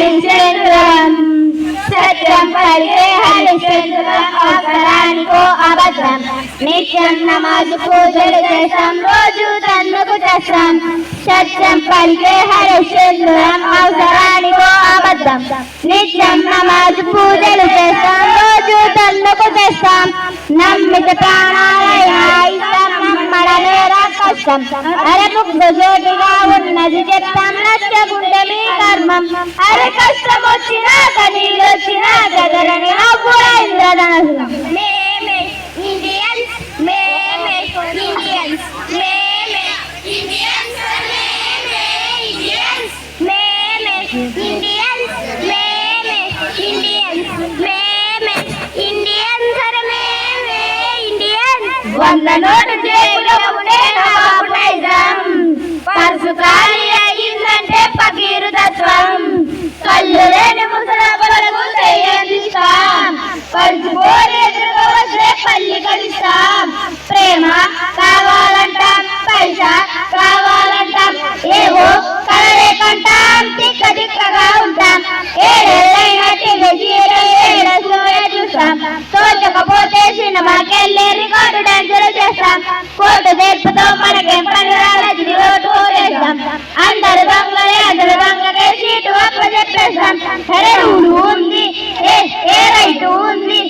హరిశ్చంద్రం సత్యం పలికే హరిశ్చంద్రం అవసరానికో అబద్ధం నిత్యం నమాజు పూజలు చేస్తాం రోజు తన్నుకు చేస్తాం సత్యం పలికే హరిశ్చంద్రం అవసరానికో అబద్ధం నిత్యం నమాజు పూజలు చేస్తాం రోజు తన్నుకు చేస్తాం నమ్మిత ప్రాణాలయ నమ్మడమే కష్టం అరే ముగ్గు జోటిగా ఉన్నది చెప్తాం నచ్చకుంటే మీ కర్మం అరే కష్టం వచ్చినా కనీళ్ళు వచ్చినా గదరని నవ్వుల ఇంద్రధనసులం మేమే ఇండియన్స్ మేమే ఇండియన్స్ మేమే ఇండియన్స్ మేమే ఇండియన్స్ మేమే ఇండియన్స్ మేమే ఇండియన్స్ మేమే ఇండియన్స్ అరే మేమే ఇండియన్స్ వంద నోటు జేబులో ఉండే నవాబు నైజం పర్సు ఖాళీ అయ్యిందంటే పకీరు తత్వం కళ్ళు లేని ముసలాబలకు తయ్యందిస్తాం పర్సు పోరి ఎదురుగా వస్తే పల్లి కలిస్తాం ప్రేమ కావాలంటాం పైసా కావాలంటాం ఏవో కలలే కంటాం తిక్క తిక్కగా ఉంటాం ఏడైనా చూస్తాం తోచకపోతే సినిమాకెళ్ళి రికార్డు డాన్సులు చేస్తాం కోర్టు తీర్పుతో మనకేం పని రాలేదు ఓటు ఓటేస్తాం అందరు దొంగలే అందరు దొంగలే సీటు అప్ప చెప్పేస్తాం సరే రూలు ఉంది ఏ రైటు ఉంది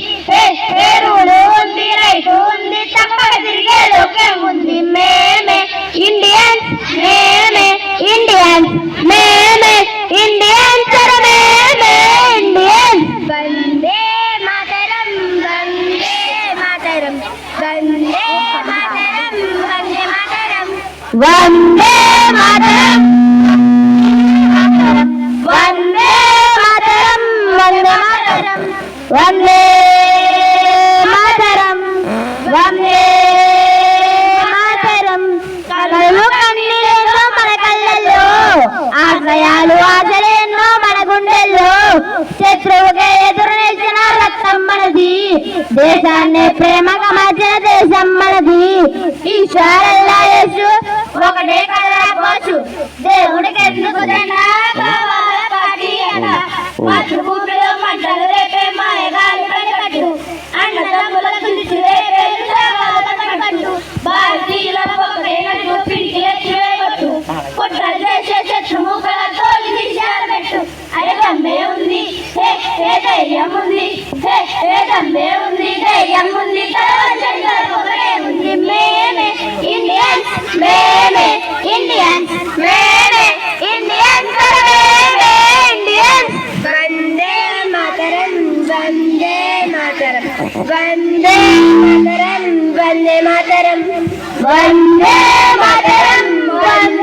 ఏ రూలు ఉంది రైటు ఉంది తప్పక తిరిగే లోకేం ఉంది మేమే ఇండియన్స్ మేమే ఇండియన్స్ మేమే ఇండియన్స్ మేమే ఇండియన్స్ వందే మాతరం వందే మాతరం వందే మాతరం వందే మాతరం వందే మాతరం వందే మాతరం వందే మాతరం వందే మాతరం వందే మాతరం కళ్ళు కన్నీళ్ళెన్నో మన కళ్ళల్లో ఆశ్రయాలు ఆశలేన్నో మన గుండెల్లో శత్రువుగా ఎదురు నిలిచిన రక్తం మనది దేశాన్ని ప్రేమగా మార్చిన దేశం మనది ఈశ్వరల్లా యేసు ఒకటే కలరా పోచు దేవుడికి ఎందుకు దండా కావాల పాటి అట పచ్చు భూమిలో మంటలు రేపే మాయగాలి పనికట్టు అన్నదమ్ముల తులిచి రేపే కట్టు భారతీయుల ఒకటే నటు పిడికి కొట్టు కుట్రలు చేసే శత్రువు గల తోలి తీశారు పెట్టు అరే దమ్మే ఉంది ఏ ధైర్యం ఉంది ఏ దమ్మే ఉంది ధైర్యం ఉంది ఉంది మేమే ఇండియన్స్ మేమే ఇండియన్స్ మేమే ఇండియన్స్ మేమే ఇండియన్స్ వందే మాతరం వందే మాతరం వందే మాతరం వందే మాతరం వందే మాతరం వందే